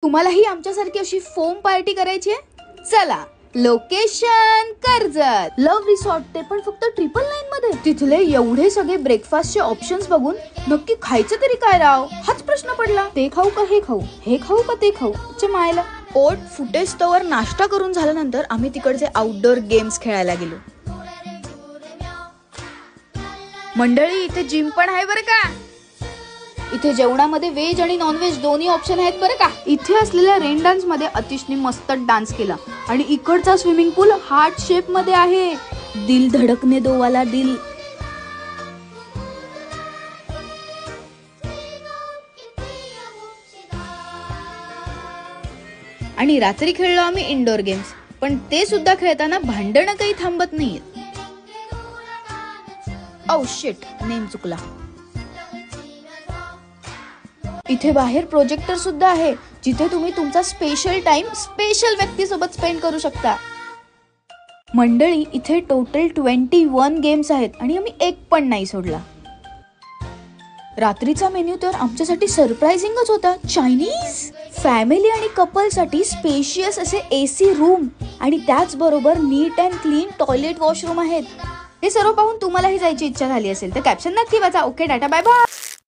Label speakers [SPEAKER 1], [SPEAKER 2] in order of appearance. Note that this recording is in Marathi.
[SPEAKER 1] तुम्हालाही आमच्यासारखी अशी फोम पार्टी करायची आहे? चला, लोकेशन कर्जत, लव्ह रिसॉर्ट, ते पण फक्त 999 मध्ये. तिथले एवढे सगळे ब्रेकफास्टचे ऑप्शन्स बघून नक्की खायचं तरी काय राव हाच प्रश्न पडला. ते खाऊ का हे खाऊ, हे खाऊ का ते खाऊ, मायला. पोट फुटेज तोवर नाश्ता करून झाल्यानंतर आम्ही तिकडचे आउटडोर गेम्स खेळायला गेलो. मंडळी, इथे जिम पण आहे बरं का. इथे जेवणामध्ये व्हेज आणि नॉनव्हेज दोन्ही ऑप्शन आहेत बरं का. इथे असलेल्या रेन डान्स मध्ये अतिशने मस्त डान्स केला आणि इकडचा स्विमिंग पूल हार्ट शेप मध्ये आहे. दिल धडकने दो वाला दिल. आणि रात्री खेळलो आम्ही इंडोर गेम्स, पण ते सुद्धा खेळताना भांडणं काही थांबत नाहीत. ओ शिट, नेम चुकला. इथे बाहेर प्रोजेक्टर सुद्धा आहे, जिथे तुम्ही तुमचा स्पेशल टाइम स्पेशल व्यक्तीसोबत स्पेंड करू शकता. मंडळी, इथे टोटल 21 गेम्स आहेत आणि आम्ही एक पण नाही सोडला. रात्रीचा मेन्यू तर आमच्यासाठी सरप्राइझिंगच होता. चायनीज. फॅमिली आणि कपल साठी स्पेशियस असे AC रूम आणि त्याचबरोबर नीट अँड क्लीन टॉयलेट वॉशरूम आहेत. हे सर्व पाहून तुम्हालाही जायची इच्छा झाली असेल तर कॅप्शन नक्की वाचा. Okay, tata, bye bye.